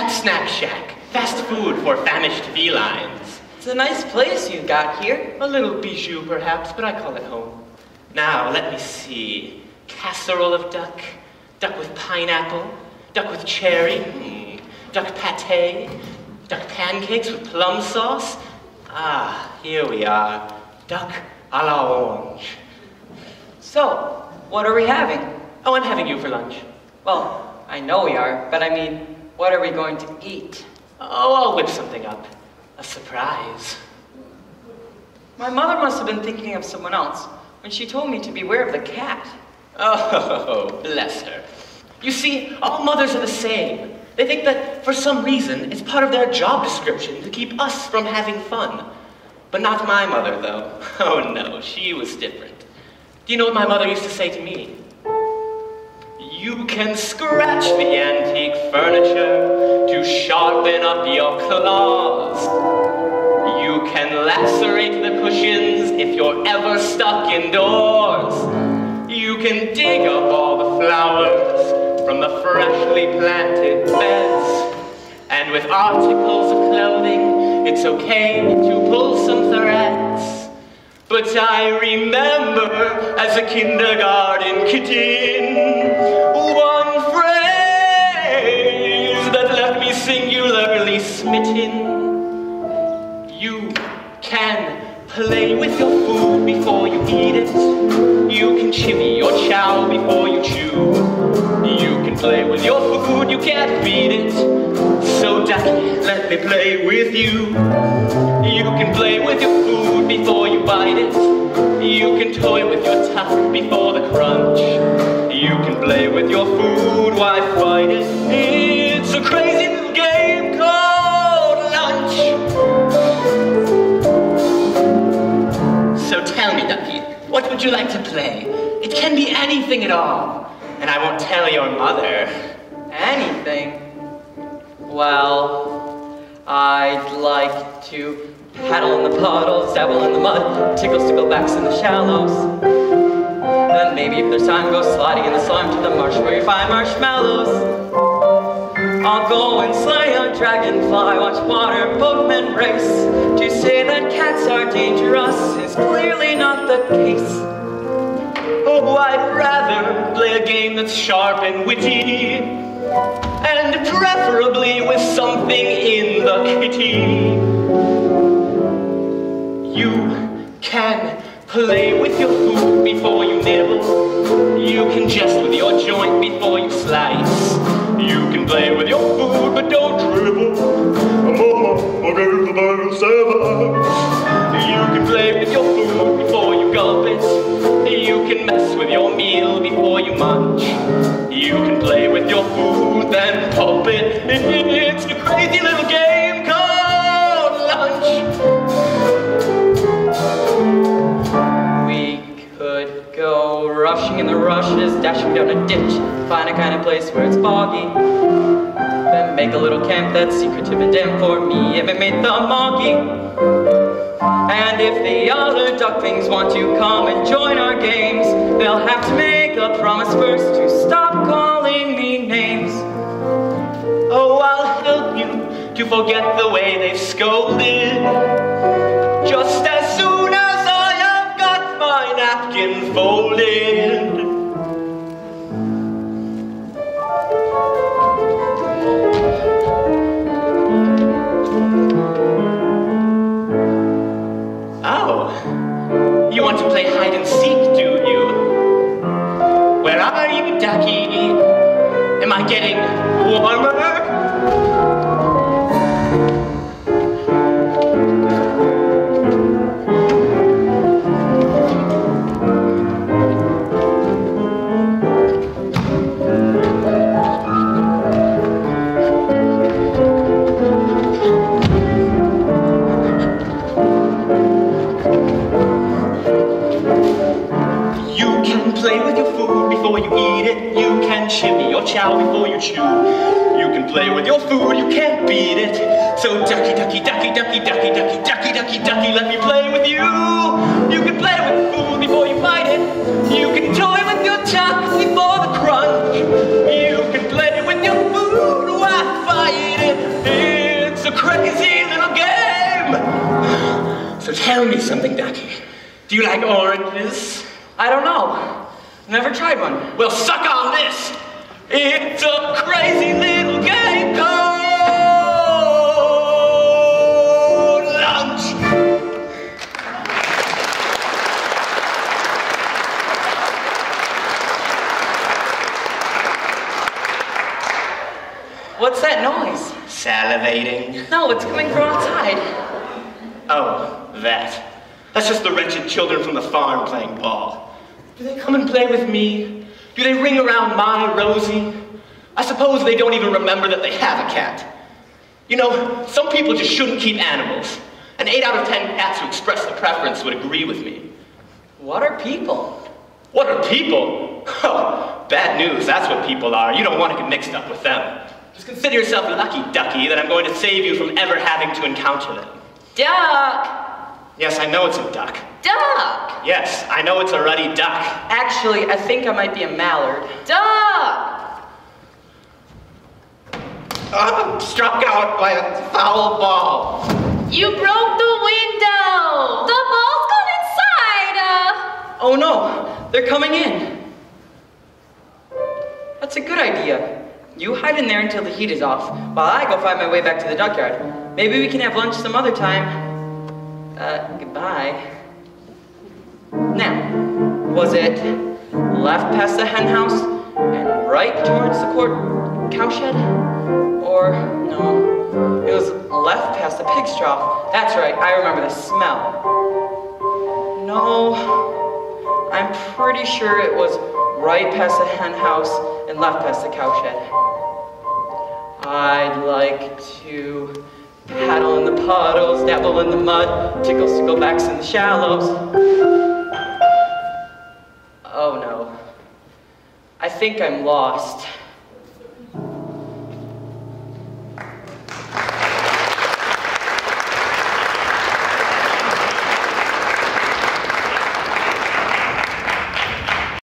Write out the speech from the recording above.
Pet Snack Shack. Fast food for famished felines. It's a nice place you got here. A little bijou, perhaps, but I call it home. Now, let me see. Casserole of duck. Duck with pineapple. Duck with cherry. Duck pate. Duck pancakes with plum sauce. Ah, here we are. Duck à la orange. So, what are we having? Oh, I'm having you for lunch. Well, I know we are, but I mean, what are we going to eat? Oh, I'll whip something up. A surprise. My mother must have been thinking of someone else when she told me to beware of the cat. Oh, bless her. You see, all mothers are the same. They think that for some reason it's part of their job description to keep us from having fun. But not my mother, though. Oh no, she was different. Do you know what my mother used to say to me? You can scratch the antique furniture to sharpen up your claws. You can lacerate the cushions if you're ever stuck indoors. You can dig up all the flowers from the freshly planted beds. And with articles of clothing, it's okay to pull some threads. But I remember as a kindergarten kitten, one phrase that left me singularly smitten. You can play with your food before you eat it. You can chivvy your chow before you chew. You can play with your food, you can't beat it. So ducky, let me play with you. You can play with your food before you bite it. You can toy with your tuck before the crunch. You can play with your food, why fight it? It's a crazy little game called lunch. So tell me, ducky, what would you like to play? It can be anything at all. And I won't tell your mother. Anything? Well, I'd like to paddle in the puddles, dabble in the mud, tickle sticklebacks in the shallows. Then maybe if there's time, go sliding in the slime to the marsh where you find marshmallows. I'll go and slay a dragonfly, watch water boatmen race. To say that cats are dangerous is clearly not the case. Oh, I'd rather play a game that's sharp and witty, and preferably with something in the kitty. You can play with your food before you nibble. You can jest with your joint before you slice. You can play with your food, but don't dribble. You can play with your food before you gulp it. You can mess with your meal before you munch. You can play with your food, then pulp it. It's the crazy little game called lunch. We could go rushing in the rushes, dashing down a ditch, find a kind of place where it's boggy. Then make a little camp that's secretive and damp for me, and made the moggy. And if the other ducklings want to come and join our games, they'll have to make a promise first to stop calling me names. Oh, I'll help you to forget the way they've scolded, just as soon as I have got my napkin folded. Oh, you want to play hide and seek, do you? Where are you, ducky? Am I getting warmer? Play with your food before you eat it. You can chivvy your chow before you chew. You can play with your food, you can't beat it. So ducky, ducky, ducky, ducky, ducky, ducky, ducky, ducky, ducky, let me play with you. You can play with food before you bite it. You can toy with your tuck before the crunch. You can play with your food, why fight it? So tell me something, Ducky. Do you like oranges? I don't know. Never tried one. Well, suck on this. It's a crazy little game called lunch. What's that noise? Salivating. No, it's coming from outside. Oh, that. That's just the wretched children from the farm playing ball. Do they come and play with me? Do they ring around my Rosie? I suppose they don't even remember that they have a cat. You know, some people just shouldn't keep animals. And 8 out of 10 cats who express the preference would agree with me. What are people? What are people? Oh, bad news, that's what people are. You don't want to get mixed up with them. Just consider yourself lucky, Ducky, that I'm going to save you from ever having to encounter them. Duck! Yes, I know it's a duck. Duck! Yes, I know it's a ruddy duck. Actually, I think I might be a mallard. Duck! I'm struck out by a foul ball. You broke the window! The ball's gone inside! Oh no, they're coming in. That's a good idea. You hide in there until the heat is off, while I go find my way back to the duckyard. Maybe we can have lunch some other time. Goodbye. Now, was it left past the hen house and right towards the cowshed? Or, no, it was left past the pig's trough. That's right, I remember the smell. No, I'm pretty sure it was right past the hen house and left past the cowshed. I'd like to paddle in the puddles, dabble in the mud, tickle sticklebacks in the shallows. Oh no, I think I'm lost.